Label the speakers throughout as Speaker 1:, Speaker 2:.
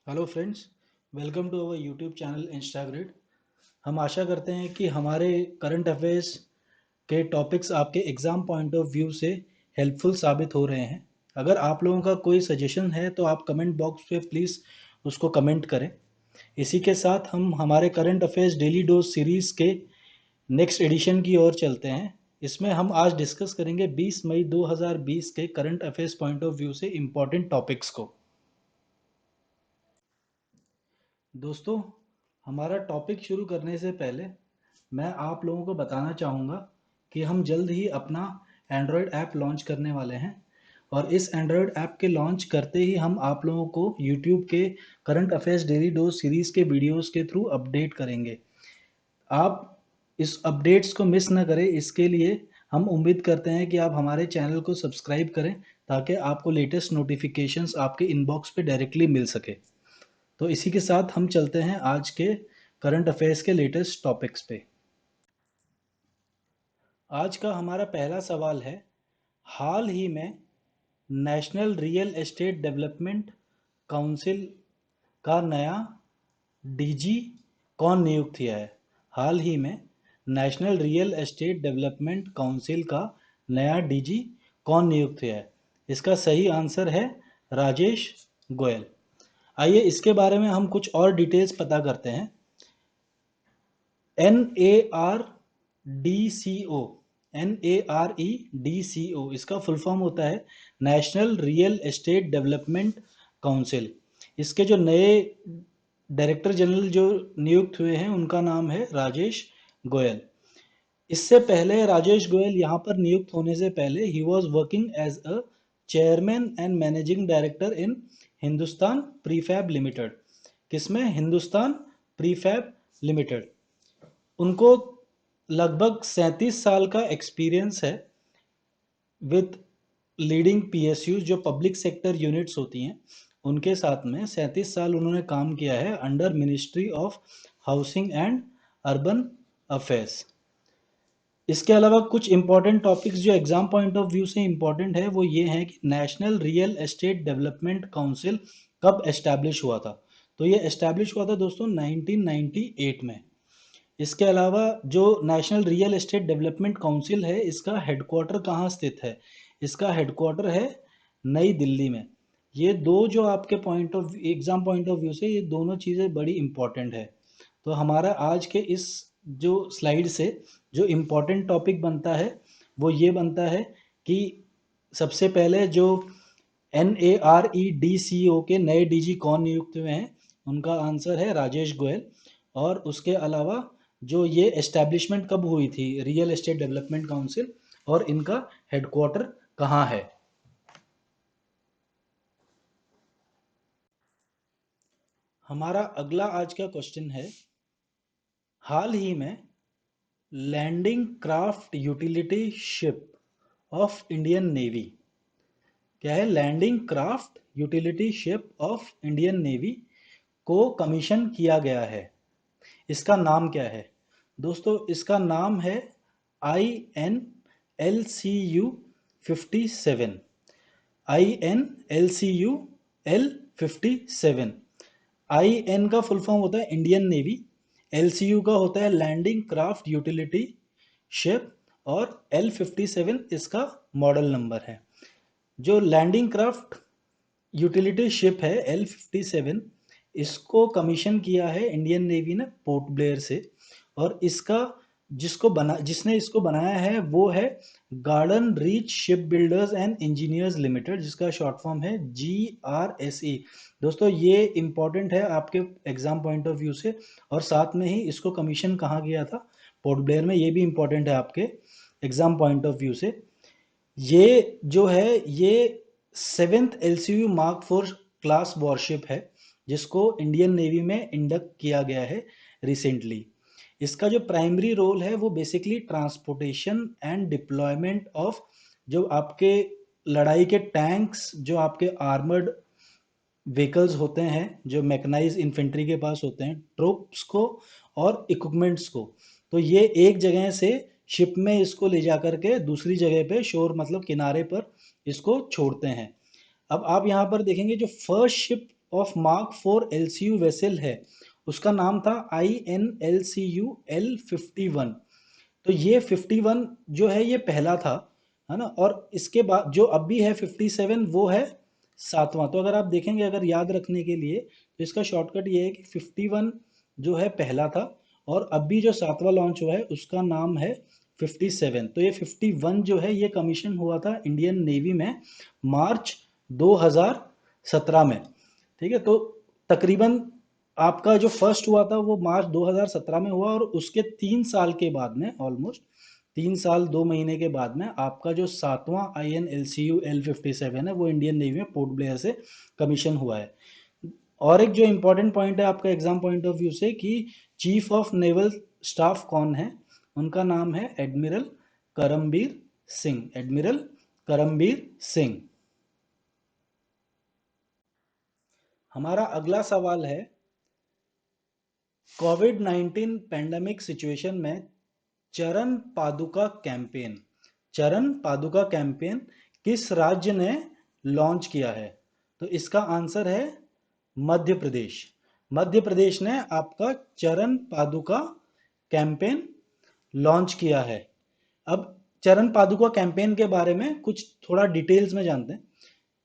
Speaker 1: Hello friends, welcome to our YouTube channel Instagrid. हम आशा करते हैं कि हमारे करंट अफेयर्स के टॉपिक्स आपके एग्ज़ाम पॉइंट ऑफ व्यू से हेल्पफुल साबित हो रहे हैं। अगर आप लोगों का कोई सजेशन है तो आप कमेंट बॉक्स पे प्लीज़ उसको कमेंट करें। इसी के साथ हम हमारे current affairs daily dose series के नेक्स्ट एडिशन की ओर चलते हैं। इसमें हम आज डिस्कस करेंगे 20 मई 2020 के current affairs point of view से इम्पॉर्टेंट टॉपिक्स को। दोस्तों, हमारा टॉपिक शुरू करने से पहले मैं आप लोगों को बताना चाहूँगा कि हम जल्द ही अपना एंड्रॉयड ऐप लॉन्च करने वाले हैं और इस एंड्रॉयड ऐप के लॉन्च करते ही हम आप लोगों को यूट्यूब के current affairs daily dose series के वीडियोस के थ्रू अपडेट करेंगे। आप इस अपडेट्स को मिस ना करें, इसके लिए हम उम्मीद करते हैं कि आप हमारे चैनल को सब्सक्राइब करें ताकि आपको लेटेस्ट नोटिफिकेशंस आपके इनबॉक्स पे डायरेक्टली मिल सके। तो इसी के साथ हम चलते हैं आज के करंट अफेयर्स के लेटेस्ट टॉपिक्स पे। आज का हमारा पहला सवाल है, हाल ही में national real estate development council का नया डीजी कौन नियुक्त किया है? हाल ही में national real estate development council का नया डीजी कौन नियुक्त किया है? इसका सही आंसर है राजेश गोयल। आइए इसके बारे में हम कुछ और डिटेल्स पता करते हैं। NARDCO, NAREDCO इसका फुल फॉर्म होता है national real estate development council. इसके जो नए डायरेक्टर जनरल जो नियुक्त हुए हैं उनका नाम है राजेश गोयल। इससे पहले राजेश गोयल यहाँ पर नियुक्त होने से पहले ही was working as a chairman and managing director in Hindustan Prefab Limited. किसमें? Hindustan Prefab Limited. उनको लगभग 37 साल का एक्सपीरियंस है विद लीडिंग पीएसयू, जो पब्लिक सेक्टर यूनिट्स होती हैं उनके साथ में 37 साल उन्होंने काम किया है under ministry of housing and urban affairs. इसके अलावा कुछ इंपॉर्टेंट टॉपिक्स जो एग्जाम पॉइंट ऑफ व्यू से इंपॉर्टेंट है वो ये है कि national real estate development council कब एस्टैब्लिश हुआ था? तो ये एस्टैब्लिश हुआ था दोस्तों 1998 में। इसके अलावा जो national real estate development council है इसका हेडक्वार्टर कहाँ स्थित है? इसका हेडक्वार्टर है नई दिल्ली में। ये दो जो आपके point of exam point of view से ये दोनों चीज़ें बड़ी इंपॉर्टेंट है। तो हमारा आज के इस जो स्लाइड से जो इम्पोर्टेंट टॉपिक बनता है वो ये बनता है कि सबसे पहले जो NAREDCO के नए डीजी कौन नियुक्त हुए हैं? उनका आंसर है राजेश गोयल। और उसके अलावा जो ये एस्टैब्लिशमेंट कब हुई थी रियल एस्टेट डेवलपमेंट काउंसिल, और इनका हेडक्वार्टर कहाँ है? हमारा अगला आज का क्वेश्चन है, हाल ही में landing craft utility ship of Indian navy, क्या है? Landing craft utility ship of Indian navy को कमीशन किया गया है। इसका नाम क्या है? दोस्तों इसका नाम है INLCU-57। INLCU-L-57। IN का फुल फॉर्म होता है इंडियन नेवी, LCU का होता है लैंडिंग क्राफ्ट यूटिलिटी शिप और L-57 इसका मॉडल नंबर है। जो लैंडिंग क्राफ्ट यूटिलिटी शिप है L-57, इसको कमीशन किया है इंडियन नेवी ने पोर्ट ब्लेयर से। और इसका जिसने इसको बनाया है वो है garden reach ship builders and engineers limited, जिसका शॉर्ट फॉर्म है GRSE। दोस्तों ये इंपॉर्टेंट है आपके एग्जाम पॉइंट ऑफ व्यू से, और साथ में ही इसको कमीशन कहाँ किया था? पोर्ट ब्लेयर में। ये भी इंपॉर्टेंट है आपके एग्जाम पॉइंट ऑफ व्यू से। ये जो है ये 7th LCU mark 4 class worship है जिसको इंडियन नेवी में इंडक्ट किया गया है रिसेंटली। इसका जो प्राइमरी रोल है वो basically transportation and deployment of जो आपके लड़ाई के टैंक्स, जो आपके आर्मर्ड व्हीकल्स होते हैं, जो मैकेनाइज इन्फेंट्री के पास होते हैं, ट्रूप्स को और इक्विपमेंट्स को, तो ये एक जगह से शिप में इसको ले जा करके दूसरी जगह पे शोर मतलब किनारे पर इसको छोड़ते हैं। अब आप यहाँ पर देखेंगे जो first ship of mark 4 LCU vessel है उसका नाम था INLCU L51। तो ये 51 जो है ये पहला था, है ना। और इसके बाद जो अब भी है 57 वो है सातवां। तो अगर आप देखेंगे, अगर याद रखने के लिए, तो इसका शॉर्टकट ये है कि 51 जो है पहला था और अब भी जो सातवां लॉन्च हुआ है उसका नाम है 57। तो ये 51 जो है ये कमीशन हुआ था इंडियन नेवी में मार्च 2017 में। ठीक है, तो तकरीबन आपका जो फर्स्ट हुआ था वो मार्च 2017 में हुआ और उसके 3 साल के बाद में, ऑलमोस्ट 3 साल 2 महीने के बाद में, आपका जो सातवां INLCU L57 है वो इंडियन नेवी में पोर्ट ब्लेयर से कमीशन हुआ है। और एक जो इंपॉर्टेंट पॉइंट है आपका एग्जाम पॉइंट ऑफ व्यू से कि चीफ ऑफ नेवल स्टाफ कौन है, उनका नाम है एडमिरल करमबीर सिंह। एडमिरल करमबीर सिंह। हमारा अगला सवाल है, कोविड-19 पैंडेमिक सिचुएशन में चरण पादुका कैंपेन, चरण पादुका कैंपेन किस राज्य ने लॉन्च किया है? तो इसका आंसर है मध्य प्रदेश। मध्य प्रदेश ने आपका चरण पादुका कैंपेन लॉन्च किया है। अब चरण पादुका कैंपेन के बारे में कुछ थोड़ा डिटेल्स में जानते हैं।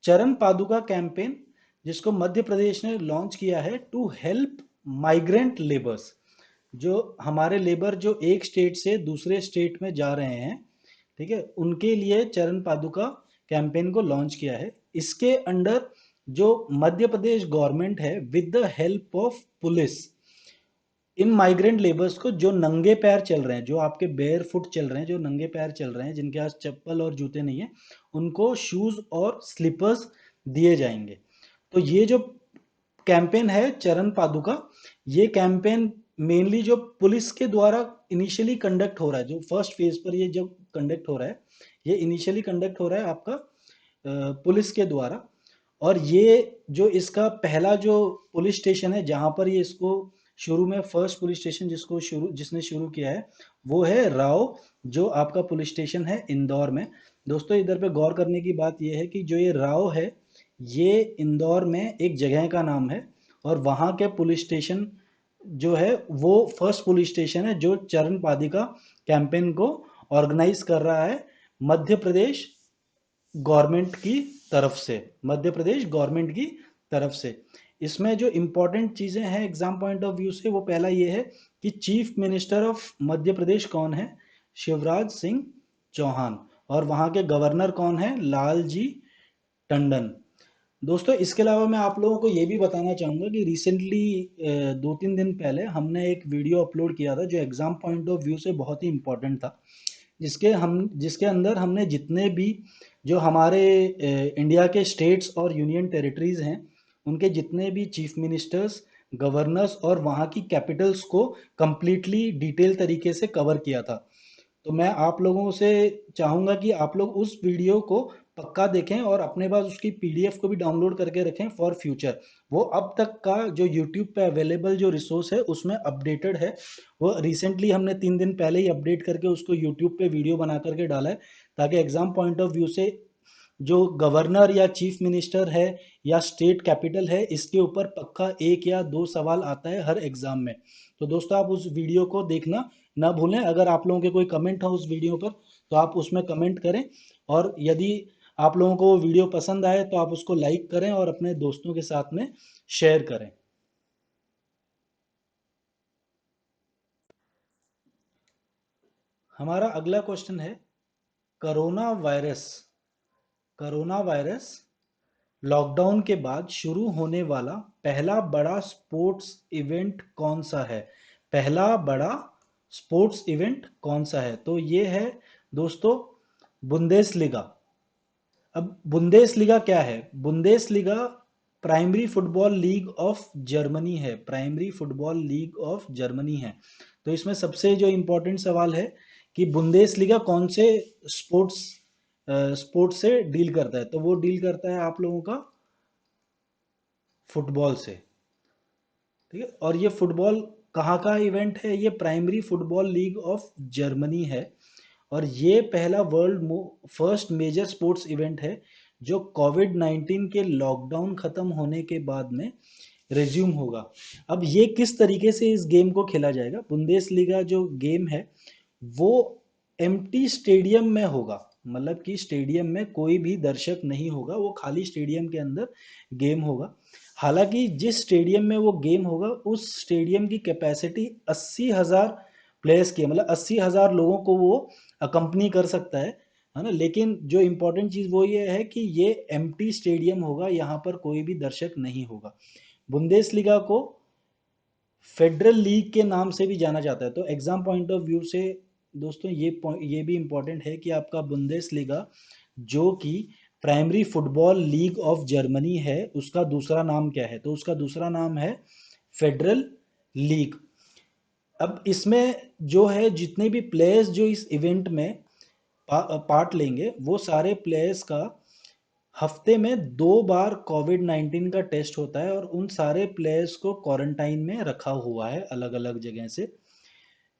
Speaker 1: चरण पादुका कैंपेन जिसको मध्य प्रदेश ने लॉन्च किया है टू हेल्प माइग्रेंट लेबर्स, जो हमारे लेबर जो एक स्टेट से दूसरे स्टेट में जा रहे हैं, ठीक है, उनके लिए चरण पादुका कैंपेन को लॉन्च किया है। इसके अंडर जो मध्य प्रदेश गवर्नमेंट है with the help of police, in migrant labours को जो नंगे पैर चल रहे हैं, जो आपके बेयर फुट चल रहे हैं, जो नंगे पैर चल रहे हैं, जिनके पास चप्पल और जूते नहीं है, उनको शूज और स्लीपर्स दिए जाएंगे। तो ये जो कैंपेन है चरण पादुका, ये कैंपेन मेनली जो पुलिस के द्वारा इनिशियली कंडक्ट हो रहा है, जो फर्स्ट फेज पर ये जब कंडक्ट हो रहा है, ये इनिशियली कंडक्ट हो रहा है आपका पुलिस के द्वारा। और ये जो इसका पहला जो पुलिस स्टेशन है जहां पर ये इसको शुरू में, फर्स्ट पुलिस स्टेशन जिसने शुरू किया है वो है राव, जो आपका पुलिस स्टेशन है इंदौर में। दोस्तों इधर पे गौर करने की बात ये है कि जो ये राव है ये इंदौर में एक जगह का नाम है और वहां के पुलिस स्टेशन जो है वो फर्स्ट पुलिस स्टेशन है जो चरण पादुका कैंपेन को ऑर्गेनाइज कर रहा है मध्य प्रदेश गवर्नमेंट की तरफ से, मध्य प्रदेश गवर्नमेंट की तरफ से। इसमें जो इंपॉर्टेंट चीजें हैं एग्जाम पॉइंट ऑफ व्यू से, वो पहला ये है कि chief minister of Madhya Pradesh कौन है? शिवराज सिंह चौहान। और वहां के गवर्नर कौन है? लालजी टंडन। दोस्तों इसके अलावा मैं आप लोगों को ये भी बताना चाहूंगा कि रिसेंटली 2-3 दिन पहले हमने एक वीडियो अपलोड किया था जो एग्जाम पॉइंट ऑफ व्यू से बहुत ही इंपॉर्टेंट था, जिसके अंदर हमने जितने भी जो हमारे इंडिया के स्टेट्स और यूनियन टेरिटरीज हैं उनके जितने भी चीफ मिनिस्टर्स, गवर्नर्स और वहाँ की कैपिटल्स को कंप्लीटली डिटेल तरीके से कवर किया था। तो मैं आप लोगों से चाहूंगा कि आप लोग उस वीडियो को पक्का देखें और अपने पास उसकी PDF को भी डाउनलोड करके रखें फॉर फ्यूचर। वो अब तक का जो यूट्यूब पे अवेलेबल जो रिसोर्स है उसमें अपडेटेड है। वो रिसेंटली हमने 3 दिन पहले ही अपडेट करके उसको यूट्यूब पे वीडियो बना करके डाला है, ताकि एग्जाम पॉइंट ऑफ व्यू से जो गवर्नर या चीफ मिनिस्टर है या स्टेट कैपिटल है, इसके ऊपर पक्का 1 या 2 सवाल आता है हर एग्जाम में। तो दोस्तों आप उस वीडियो को देखना ना भूलें। अगर आप लोगों के कोई कमेंट हो उस वीडियो पर तो आप उसमें कमेंट करें, और यदि आप लोगों को वो वीडियो पसंद आए तो आप उसको लाइक करें और अपने दोस्तों के साथ में शेयर करें। हमारा अगला क्वेश्चन है, corona virus corona virus lockdown के बाद शुरू होने वाला पहला बड़ा स्पोर्ट्स इवेंट कौन सा है? पहला बड़ा स्पोर्ट्स इवेंट कौन सा है? तो ये है दोस्तों बुंदेसलीगा। अब बुंदेसलीगा क्या है? Bundesliga primary football league of Germany है, primary football league of Germany है। तो इसमें सबसे जो इंपॉर्टेंट सवाल है कि बुंदेसलीगा कौन से स्पोर्ट्स स्पोर्ट्स से डील करता है? तो वो डील करता है आप लोगों का फुटबॉल से। ठीक है, और ये फुटबॉल कहाँ का इवेंट है? ये primary football league of Germany है और ये पहला world first major sports event है जो कोविड-19 के लॉकडाउन खत्म होने के बाद में रिज्यूम होगा। अब ये किस तरीके से इस गेम को खेला जाएगा? बुंदेसलीगा जो गेम है वो एम्प्टी स्टेडियम में होगा, मतलब कि स्टेडियम में कोई भी दर्शक नहीं होगा, वो खाली स्टेडियम के अंदर गेम होगा। हालांकि जिस स्टेडियम में वो गेम होगा उस स्टेडियम की कैपेसिटी 80,000 प्लेयर्स की है, मतलब 80,000 लोगों को वो अकम्पनी कर सकता है ना। लेकिन जो इम्पोर्टेंट चीज़ वो ये है कि ये एम्प्टी स्टेडियम होगा, यहाँ पर कोई भी दर्शक नहीं होगा। बुंदेसलीगा को फेडरल लीग के नाम से भी जाना जाता है। तो एग्जाम पॉइंट ऑफ व्यू से दोस्तों ये भी इम्पोर्टेंट है कि आपका बुंदेसलीगा जो कि primary football league of Germany है, उसका दूसरा नाम क्या है? तो उसका दूसरा नाम है फेडरल लीग। अब इसमें जो है जितने भी प्लेयर्स जो इस इवेंट में पार्ट लेंगे वो सारे प्लेयर्स का हफ्ते में 2 बार कोविड-19 का टेस्ट होता है और उन सारे प्लेयर्स को क्वारंटाइन में रखा हुआ है अलग अलग जगह से।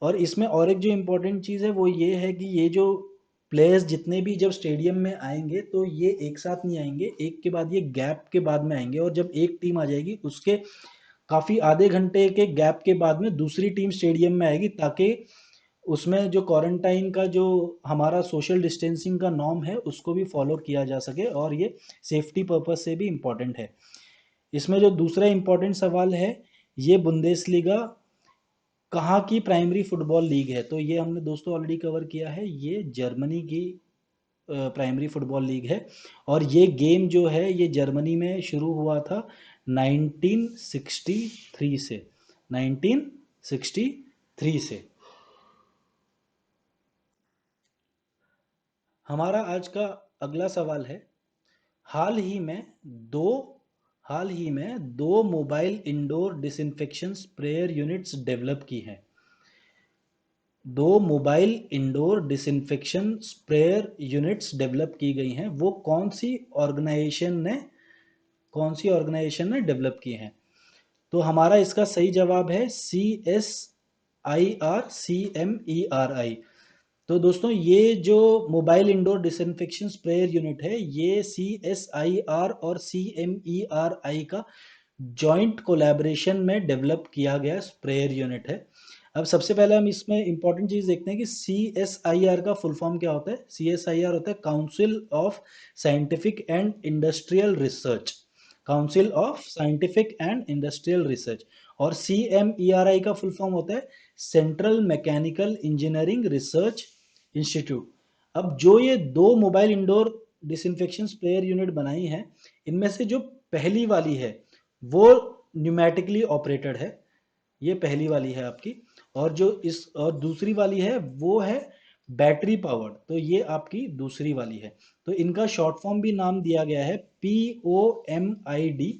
Speaker 1: और इसमें और एक जो इम्पोर्टेंट चीज़ है वो ये है कि ये जो प्लेयर्स जितने भी जब स्टेडियम में आएंगे तो ये एक साथ नहीं आएंगे, एक के बाद ये गैप के बाद में आएंगे, और जब एक टीम आ जाएगी उसके काफ़ी आधे घंटे के गैप के बाद में दूसरी टीम स्टेडियम में आएगी, ताकि उसमें जो क्वारंटाइन का जो हमारा सोशल डिस्टेंसिंग का नॉर्म है उसको भी फॉलो किया जा सके, और ये सेफ्टी पर्पस से भी इम्पोर्टेंट है। इसमें जो दूसरा इम्पोर्टेंट सवाल है, ये बुंदेसलीगा कहाँ की प्राइमरी फुटबॉल लीग है? तो ये हमने दोस्तों ऑलरेडी कवर किया है, ये जर्मनी की प्राइमरी फुटबॉल लीग है। और ये गेम जो है ये जर्मनी में शुरू हुआ था 1963 से, 1963 से। हमारा आज का अगला सवाल है, हाल ही में दो हाल ही में दो mobile indoor disinfection sprayer units develop की हैं। दो mobile indoor disinfection sprayer units develop की गई हैं, वो कौन सी ऑर्गेनाइजेशन ने डेवलप की हैं? तो हमारा इसका सही जवाब है CSIR, CMERI। तो दोस्तों ये जो mobile indoor disinfection sprayer unit है ये CSIR और CMERI का जॉइंट कोलैबोरेशन में डेवलप किया गया स्प्रेयर यूनिट है। अब सबसे पहले हम इसमें इंपॉर्टेंट चीज देखते हैं कि CSIR का फुल फॉर्म क्या होता है। CSIR होता है council of scientific and industrial research, council of scientific and industrial research. और CMERI का फुल फॉर्म होता है central mechanical engineering research institute. अब जो ये दो mobile indoor disinfection sprayer unit बनाई है, इनमें से जो पहली वाली है वो न्यूमेटिकली ऑपरेटेड है, ये पहली वाली है आपकी। और दूसरी वाली है वो है बैटरी पावर्ड, तो ये आपकी दूसरी वाली है। तो इनका शॉर्ट फॉर्म भी नाम दिया गया है POMID,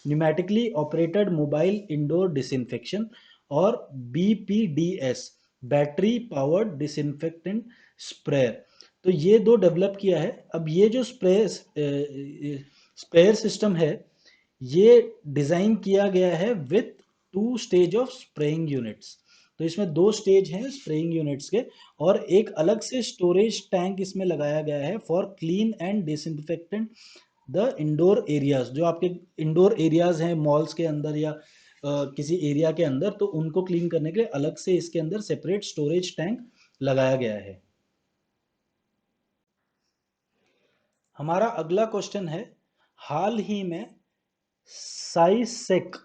Speaker 1: pneumatically operated mobile indoor disinfection, और BPDS, battery powered disinfectant sprayer. तो ये दो डेवलप किया है। अब ये जो स्प्रेयर सिस्टम है ये डिजाइन किया गया है with 2 stage of spraying units. तो इसमें 2 स्टेज हैं स्प्रेइंग यूनिट्स के, और एक अलग से स्टोरेज टैंक इसमें लगाया गया है for clean and disinfectant the indoor areas. जो आपके इंडोर एरियाज हैं मॉल्स के अंदर या किसी एरिया के अंदर, तो उनको क्लीन करने के लिए अलग से इसके अंदर सेपरेट स्टोरेज टैंक लगाया गया है। हमारा अगला क्वेश्चन है, हाल ही में साइसेक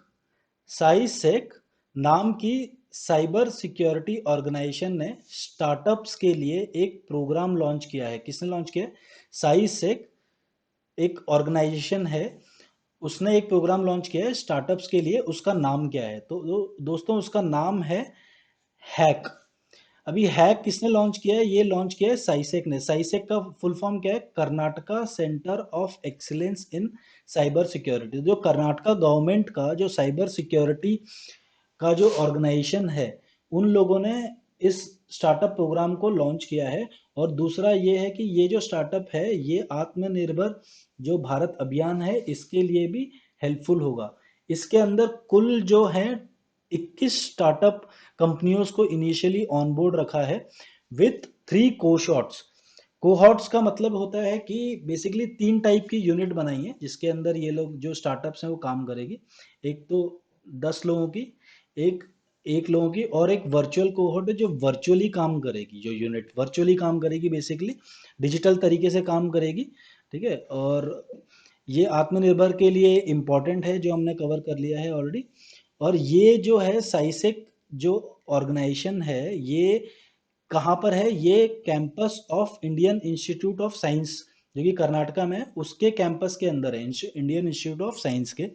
Speaker 1: साइसेक नाम की साइबर सिक्योरिटी ऑर्गेनाइजेशन ने स्टार्टअप्स के लिए एक प्रोग्राम लॉन्च किया है। किसने लॉन्च किया है? साइसेक एक ऑर्गेनाइजेशन है, उसने एक प्रोग्राम लॉन्च किया है स्टार्टअप्स के लिए। उसका नाम क्या है? तो दोस्तों उसका नाम है हैक। अभी हैक किसने लॉन्च किया है? ये लॉन्च किया है साइसेक ने। साइसेक का फुल फॉर्म क्या है? Karnataka centre of excellence in cyber security. जो कर्नाटका गवर्नमेंट का जो साइबर सिक्योरिटी का जो ऑर्गेनाइजेशन है, उन लोगों ने इस स्टार्टअप प्रोग्राम को लॉन्च किया है। और दूसरा ये है कि ये जो स्टार्टअप है ये आत्मनिर्भर जो भारत अभियान है इसके लिए भी हेल्पफुल होगा। इसके अंदर कुल जो है 21 स्टार्टअप कंपनियों को इनिशियली ऑन बोर्ड रखा है विथ 3 कोशॉट्स। कोहॉर्ट्स का मतलब होता है कि बेसिकली 3 टाइप की यूनिट बनाई है जिसके अंदर ये लोग जो स्टार्टअप्स हैं वो काम करेगी। एक तो 10 लोगों की, एक 1 लोगों की, और एक वर्चुअल कोहॉर्ट है जो वर्चुअली काम करेगी, जो यूनिट वर्चुअली काम करेगी, बेसिकली डिजिटल तरीके से काम करेगी। ठीक है, और ये आत्मनिर्भर के लिए इम्पोर्टेंट है, जो हमने कवर कर लिया है ऑलरेडी। और ये जो है साइसेक जो ऑर्गेनाइजेशन है, ये कहाँ पर है? ये campus of Indian institute of science, जो कि कर्नाटका में है, उसके कैंपस के अंदर है, इंडियन इंस्टीट्यूट ऑफ साइंस के।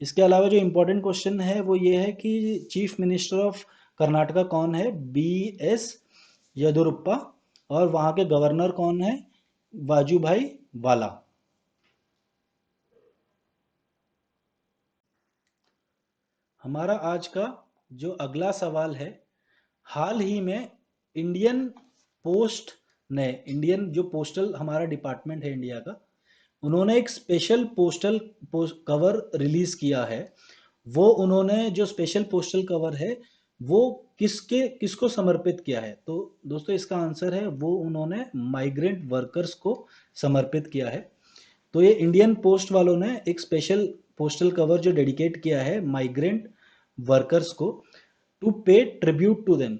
Speaker 1: इसके अलावा जो इम्पोर्टेंट क्वेश्चन है वो ये है कि चीफ मिनिस्टर ऑफ कर्नाटका कौन है? BS येदुरप्पा। और वहाँ के गवर्नर कौन है? वाजूभाई वाला। हमारा आज का जो अगला सवाल है, हाल ही में इंडियन पोस्ट ने, इंडियन जो पोस्टल हमारा डिपार्टमेंट है इंडिया का, उन्होंने एक स्पेशल पोस्टल कवर रिलीज किया है। वो उन्होंने जो स्पेशल पोस्टल कवर है वो किसको समर्पित किया है? तो दोस्तों इसका आंसर है, वो उन्होंने माइग्रेंट वर्कर्स को समर्पित किया है। तो ये इंडियन पोस्ट वालों ने एक स्पेशल पोस्टल कवर जो डेडिकेट किया है माइग्रेंट वर्कर्स को, टू पे ट्रिब्यूट टू देम।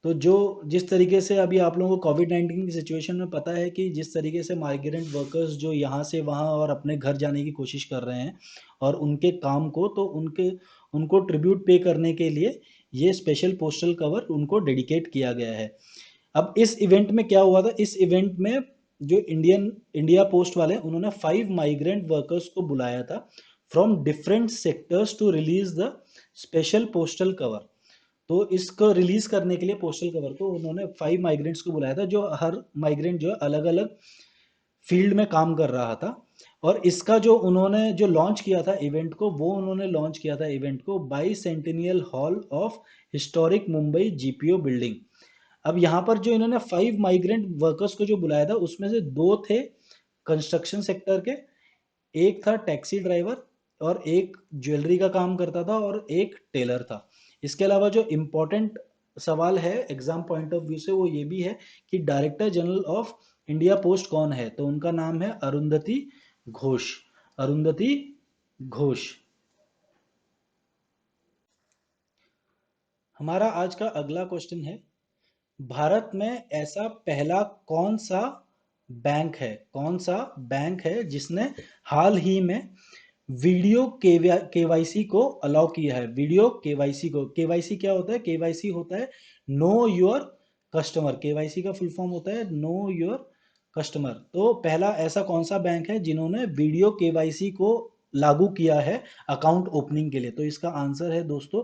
Speaker 1: तो जो जिस तरीके से अभी आप लोगों को कोविड-19 की सिचुएशन में पता है कि जिस तरीके से माइग्रेंट वर्कर्स जो यहाँ से वहाँ और अपने घर जाने की कोशिश कर रहे हैं, और उनके काम को, तो उनके उनको ट्रिब्यूट पे करने के लिए ये स्पेशल पोस्टल कवर उनको डेडिकेट किया गया है। अब इस इवेंट में क्या हुआ था? इस इवेंट में जो इंडिया पोस्ट वाले, उन्होंने 5 माइग्रेंट वर्कर्स को बुलाया था from different sectors to release the special postal cover. तो इसको रिलीज करने के लिए पोस्टल कवर को उन्होंने 5 माइग्रेंट्स को बुलाया था, जो हर माइग्रेंट जो है अलग अलग फील्ड में काम कर रहा था। और इसका जो उन्होंने जो लॉन्च किया था इवेंट को, वो उन्होंने लॉन्च किया था इवेंट को by centennial hall of historic Mumbai GPO building. अब यहाँ पर जो इन्होंने 5 माइग्रेंट वर्कर्स को जो बुलाया था, उसमें से 2 थे कंस्ट्रक्शन सेक्टर के, एक था टैक्सी ड्राइवर, और एक ज्वेलरी का काम करता था, और एक टेलर था। इसके अलावा जो इम्पोर्टेंट सवाल है एग्जाम पॉइंट ऑफ व्यू से, वो ये भी है कि director general of India post कौन है? तो उनका नाम है अरुंधति घोष। अरुंधति घोष। हमारा आज का अगला क्वेश्चन है, भारत में ऐसा पहला कौन सा बैंक है, कौन सा बैंक है जिसने हाल ही में वीडियो केवाईसी को अलाउ किया है? वीडियो केवाईसी को, केवाईसी क्या होता है? केवाईसी होता है नो योर कस्टमर। केवाईसी का फुल फॉर्म होता है नो योर कस्टमर। तो पहला ऐसा कौन सा बैंक है जिन्होंने वीडियो केवाईसी को लागू किया है अकाउंट ओपनिंग के लिए? तो इसका आंसर है दोस्तों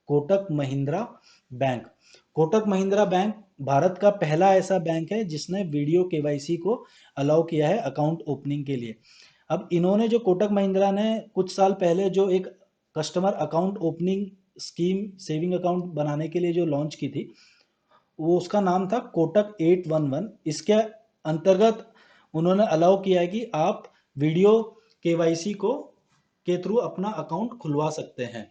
Speaker 1: कोटक महिंद्रा बैंक। कोटक महिंद्रा बैंक भारत का पहला ऐसा बैंक है जिसने वीडियो केवाईसी को अलाउ किया है अकाउंट ओपनिंग के लिए। अब इन्होंने जो कोटक महिंद्रा ने कुछ साल पहले जो एक customer account opening scheme, saving account बनाने के लिए जो लॉन्च की थी, वो उसका नाम था कोटक 811। इसके अंतर्गत उन्होंने अलाउ किया है कि आप वीडियो केवाईसी को के थ्रू अपना अकाउंट खुलवा सकते हैं।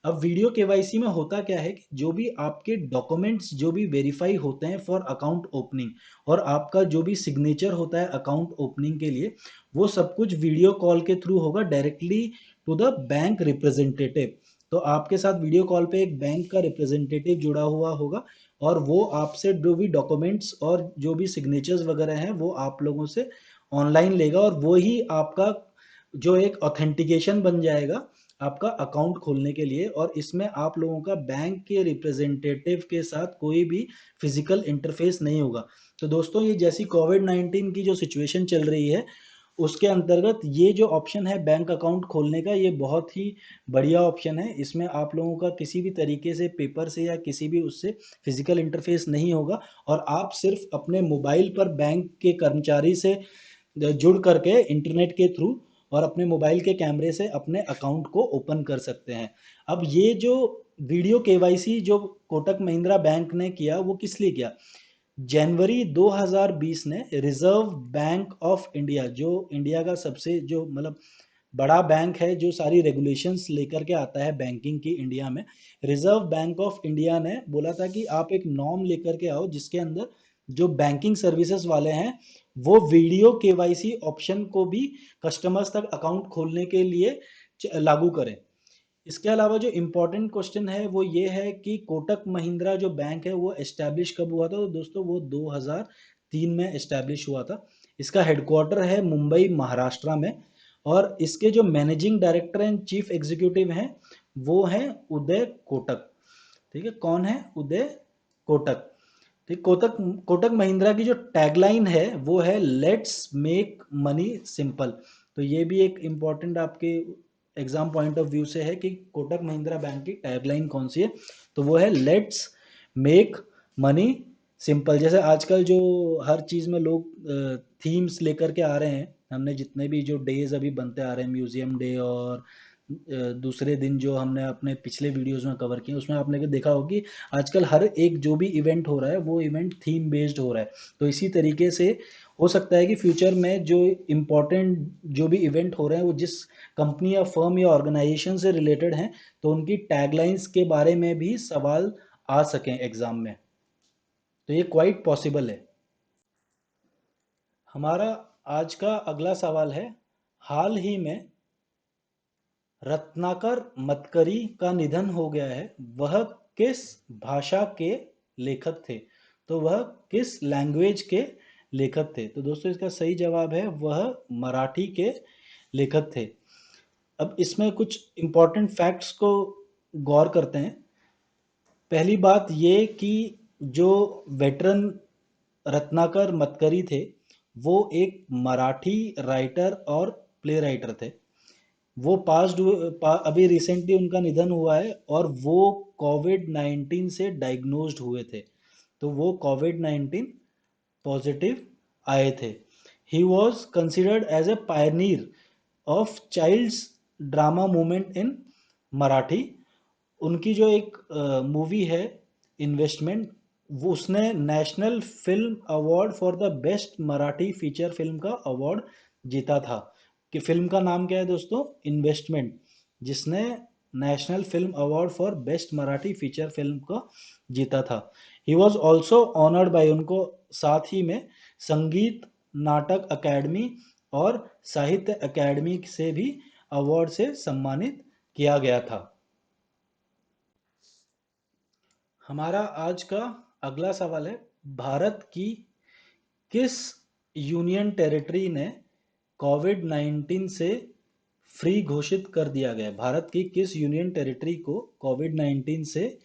Speaker 1: अब वीडियो केवाईसी में होता क्या है कि जो भी आपके डॉक्यूमेंट्स जो भी वेरीफाई होते हैं फॉर अकाउंट ओपनिंग, और आपका जो भी सिग्नेचर होता है अकाउंट ओपनिंग के लिए, वो सब कुछ वीडियो कॉल के थ्रू होगा directly to the bank representative. तो आपके साथ वीडियो कॉल पे एक बैंक का रिप्रेजेंटेटिव जुड़ा हुआ होगा, और वो आपसे जो भी डॉक्यूमेंट्स और जो भी सिग्नेचर्स वगैरह हैं वो आप लोगों से ऑनलाइन लेगा, और वो ही आपका जो एक ऑथेंटिकेशन बन जाएगा आपका अकाउंट खोलने के लिए। और इसमें आप लोगों का बैंक के रिप्रेजेंटेटिव के साथ कोई भी फिजिकल इंटरफेस नहीं होगा। तो दोस्तों ये जैसी कोविड-19 की जो सिचुएशन चल रही है, उसके अंतर्गत ये जो ऑप्शन है बैंक अकाउंट खोलने का, ये बहुत ही बढ़िया ऑप्शन है। इसमें आप लोगों का किसी भी तरीके से पेपर से या किसी भी उससे फिजिकल इंटरफेस नहीं होगा, और आप सिर्फ अपने मोबाइल पर बैंक के कर्मचारी से जुड़ करके इंटरनेट के थ्रू और अपने मोबाइल के कैमरे से अपने अकाउंट को ओपन कर सकते हैं। अब ये जो वीडियो केवाईसी जो कोटक महिंद्रा बैंक ने किया, वो किस लिए किया? जनवरी 2020 ने रिजर्व बैंक ऑफ इंडिया, जो इंडिया का सबसे जो मतलब बड़ा बैंक है, जो सारी रेगुलेशंस लेकर के आता है बैंकिंग की इंडिया में, रिजर्व बैंक ऑफ इंडिया ने बोला था कि आप एक नॉर्म लेकर के आओ जिसके अंदर जो बैंकिंग सर्विसेज वाले हैं वो वीडियो केवाईसी ऑप्शन को भी कस्टमर्स तक अकाउंट खोलने के लिए लागू करें। इसके अलावा जो इम्पोर्टेंट क्वेश्चन है वो ये है कि कोटक महिंद्रा जो बैंक है वो एस्टैब्लिश कब हुआ था? तो दोस्तों वो 2003 में एस्टैब्लिश हुआ था। इसका हेडक्वार्टर है मुंबई महाराष्ट्र में, और इसके जो managing director and chief executive हैं वो हैं उदय कोटक। ठीक है, कौन है? उदय कोटक। ठीक, कोटक कोटक महिंद्रा की जो टैगलाइन है वो है लेट्स मेक मनी सिंपल। तो ये भी एक इम्पॉर्टेंट आपके एग्जाम पॉइंट ऑफ व्यू से है कि कोटक महिंद्रा बैंक की टैगलाइन कौन सी है, तो वो है लेट्स मेक मनी सिंपल। जैसे आजकल जो हर चीज़ में लोग थीम्स लेकर के आ रहे हैं, हमने जितने भी जो डेज अभी बनते आ रहे हैं, म्यूजियम डे और दूसरे दिन जो हमने अपने पिछले वीडियोस में कवर किए, उसमें आपने देखा होगा कि आजकल हर एक जो भी इवेंट हो रहा है वो इवेंट थीम बेस्ड हो रहा है। तो इसी तरीके से हो सकता है कि फ्यूचर में जो इम्पोर्टेंट जो भी इवेंट हो रहे हैं वो जिस कंपनी या फर्म या ऑर्गेनाइजेशन से रिलेटेड हैं, तो उनकी टैगलाइंस के बारे में भी सवाल आ सकें एग्जाम में। तो ये क्वाइट पॉसिबल है। हमारा आज का अगला सवाल है, हाल ही में रत्नाकर मतकरी का निधन हो गया है, वह किस भाषा के लेखक थे? तो वह किस लैंग्वेज के लेखक थे? तो दोस्तों इसका सही जवाब है वह मराठी के लेखक थे। अब इसमें कुछ इंपॉर्टेंट फैक्ट्स को गौर करते हैं। पहली बात ये कि जो वेटरन रत्नाकर मतकरी थे वो एक मराठी राइटर और प्ले राइटर थे। वो अभी रिसेंटली उनका निधन हुआ है, और वो कोविड 19 से डायग्नोज्ड हुए थे। तो वो कोविड 19 पॉजिटिव आए थे। He was considered as a pioneer of child's drama movement in Marathi. उनकी जो एक मूवी है इन्वेस्टमेंट, वो उसने national film award for the best Marathi feature film का अवार्ड जीता था। कि फिल्म का नाम क्या है दोस्तों? इन्वेस्टमेंट, जिसने national film award for best Marathi feature film का जीता था। He was also honoured bye, उनको साथ ही में संगीत नाटक अकेडमी और साहित्य अकेडमी से भी अवार्ड से सम्मानित किया गया था। हमारा आज का अगला सवाल है, भारत की किस यूनियन टेरिटरी ने कोविड 19 से फ्री घोषित कर दिया गया? भारत की किस यूनियन टेरिटरी को कोविड 19 से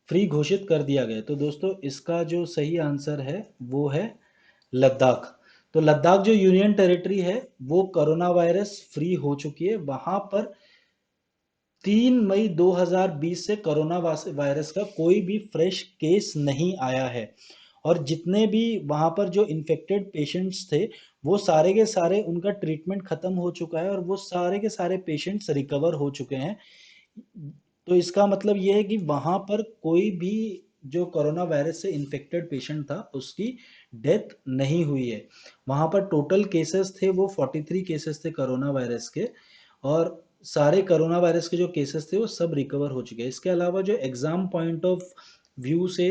Speaker 1: फ्री घोषित कर दिया गया? तो दोस्तों इसका जो सही आंसर है वो है लद्दाख। तो लद्दाख जो यूनियन टेरिटरी है वो कोरोना वायरस फ्री हो चुकी है। वहां पर 3 मई 2020 से कोरोना वायरस का कोई भी फ्रेश केस नहीं आया है, और जितने भी वहां पर जो इन्फेक्टेड पेशेंट्स थे वो सारे के सारे उनका ट्रीटमेंट खत्म हो चुका है, और वो सारे के सारे पेशेंट्स रिकवर हो चुके हैं। तो इसका मतलब ये है कि वहां पर कोई भी जो कोरोना वायरस से इन्फेक्टेड पेशेंट था उसकी डेथ नहीं हुई है। वहां पर टोटल केसेस थे वो 43 केसेस थे कोरोना वायरस के, और सारे कोरोना वायरस के जो केसेस थे वो सब रिकवर हो चुके हैं। इसके अलावा जो एग्जाम पॉइंट ऑफ व्यू से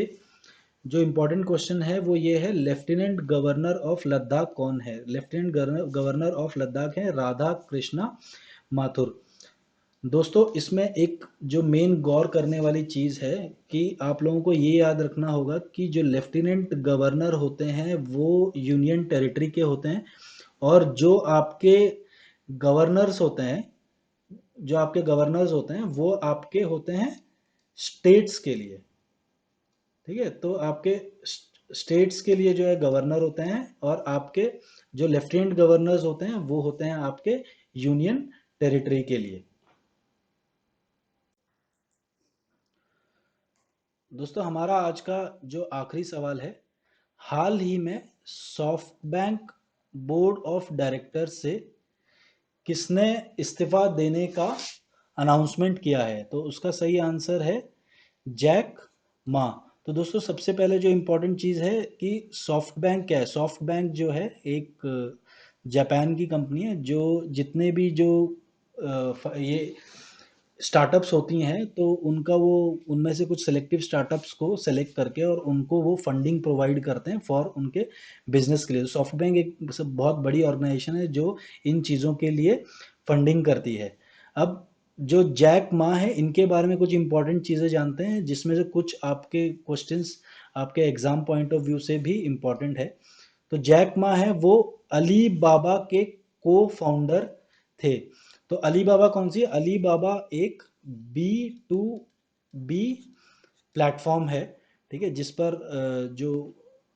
Speaker 1: जो इम्पोर्टेंट क्वेश्चन है वो ये है, लेफ्टिनेंट गवर्नर ऑफ लद्दाख कौन है? लेफ्टिनेंट गवर्नर ऑफ लद्दाख है राधा कृष्णा माथुर। दोस्तों इसमें एक जो मेन गौर करने वाली चीज़ है कि आप लोगों को ये याद रखना होगा कि जो लेफ्टिनेंट गवर्नर होते हैं वो यूनियन टेरिटरी के होते हैं, और गवर्नर्स होते हैं जो आपके गवर्नर्स होते हैं वो आपके होते हैं स्टेट्स के लिए। ठीक है, तो आपके स्टेट्स के लिए जो है गवर्नर होते हैं, और आपके जो लेफ्टिनेंट गवर्नर्स होते हैं वो होते हैं आपके यूनियन टेरिटरी के लिए। दोस्तों हमारा आज का जो आखिरी सवाल है, हाल ही में soft bank board of director से किसने इस्तीफा देने का अनाउंसमेंट किया है? तो उसका सही आंसर है जैक मा। तो दोस्तों सबसे पहले जो इम्पोर्टेंट चीज़ है कि सॉफ्ट बैंक क्या है। सॉफ्ट बैंक जो है एक जापान की कंपनी है जो जितने भी जो ये स्टार्टअप्स होती हैं तो उनका वो उनमें से कुछ सेलेक्टिव स्टार्टअप्स को सेलेक्ट करके और उनको वो फंडिंग प्रोवाइड करते हैं फॉर उनके बिजनेस के लिए। सॉफ्ट बैंक एक बहुत बड़ी ऑर्गेनाइजेशन है जो इन चीज़ों के लिए फंडिंग करती है। अब जो जैक मा है इनके बारे में कुछ इंपॉर्टेंट चीज़ें जानते हैं जिसमें से कुछ आपके क्वेश्चंस आपके एग्जाम पॉइंट ऑफ व्यू से भी इम्पॉर्टेंट है। तो जैक मा है वो अली बाबा के को फाउंडर थे। तो अली बाबा कौन सी है? अली बाबा एक बी टू बी प्लेटफॉर्म है, ठीक है, जिस पर जो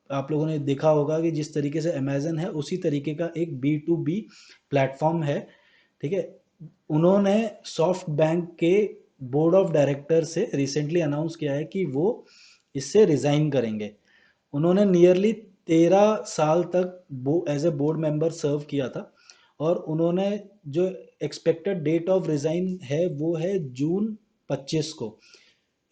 Speaker 1: आप लोगों ने देखा होगा कि जिस तरीके से अमेजन है उसी तरीके का एक बी टू बी प्लेटफॉर्म है, ठीक है। उन्होंने सॉफ्ट बैंक के बोर्ड ऑफ डायरेक्टर से रिसेंटली अनाउंस किया है कि वो इससे रिजाइन करेंगे। उन्होंने नियरली 13 साल तक एज ए बोर्ड मेंबर सर्व किया था और उन्होंने जो एक्सपेक्टेड डेट ऑफ रिजाइन है वो है जून 25 को।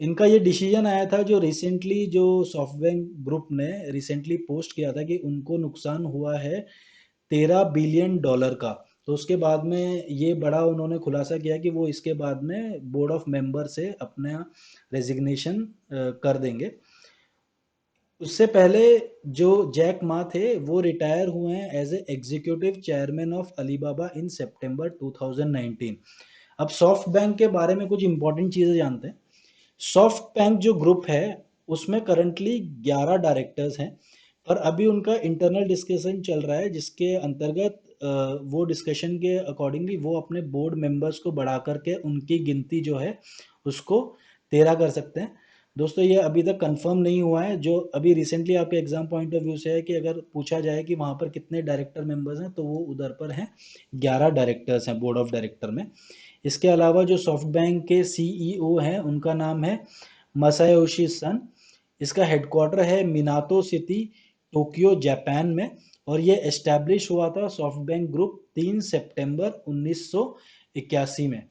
Speaker 1: इनका ये डिसीजन आया था जो रिसेंटली जो सॉफ्टबैंक ग्रुप ने रिसेंटली पोस्ट किया था कि उनको नुकसान हुआ है $13 बिलियन का। तो उसके बाद में ये बड़ा उन्होंने खुलासा किया कि वो इसके बाद में बोर्ड ऑफ मेंबर से अपना रेजिग्नेशन कर देंगे। उससे पहले जो जैक मा थे वो रिटायर हुए हैं as a executive chairman of Alibaba in सितंबर 2019। अब सॉफ्ट बैंक के बारे में कुछ इंपॉर्टेंट चीजें जानते हैं। सॉफ्ट बैंक जो ग्रुप है उसमें करंटली 11 डायरेक्टर्स हैं, पर अभी उनका इंटरनल डिस्कशन चल रहा है जिसके अंतर्गत वो डिस्कशन के अकॉर्डिंगली वो अपने बोर्ड मेंबर्स को बढ़ा करके उनकी गिनती जो है उसको 13 कर सकते हैं। दोस्तों ये अभी तक कंफर्म नहीं हुआ है। जो अभी रिसेंटली आपके एग्जाम पॉइंट ऑफ व्यू से है कि अगर पूछा जाए कि वहाँ पर कितने डायरेक्टर मेंबर्स हैं तो वो उधर पर हैं 11 डायरेक्टर्स हैं बोर्ड ऑफ डायरेक्टर में। इसके अलावा जो सॉफ्ट बैंक के सीईओ हैं उनका नाम है मसायोशी सन। इसका हेडक्वार्टर है मिनातो सिटी, टोक्यो जापान में। और ये एस्टैब्लिश हुआ था सॉफ्ट बैंक ग्रुप 3 सितंबर 1981 में।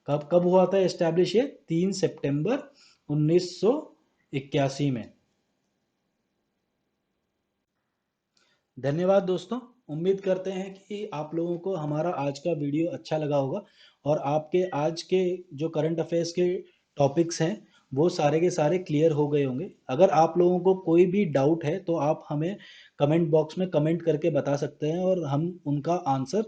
Speaker 1: कब कब हुआ था एस्टैब्लिश? ये 3 सितंबर 1981 में। धन्यवाद दोस्तों। उम्मीद करते हैं कि आप लोगों को हमारा आज का वीडियो अच्छा लगा होगा और आपके आज के जो करंट अफेयर्स के टॉपिक्स हैं वो सारे के सारे क्लियर हो गए होंगे। अगर आप लोगों को कोई भी डाउट है तो आप हमें कमेंट बॉक्स में कमेंट करके बता सकते हैं और हम उनका आंसर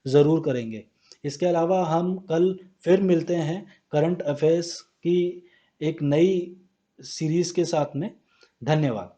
Speaker 1: ज़रूर करेंगे। इसके अलावा हम कल फिर मिलते हैं करंट अफेयर्स की एक नई सीरीज़ के साथ में। धन्यवाद।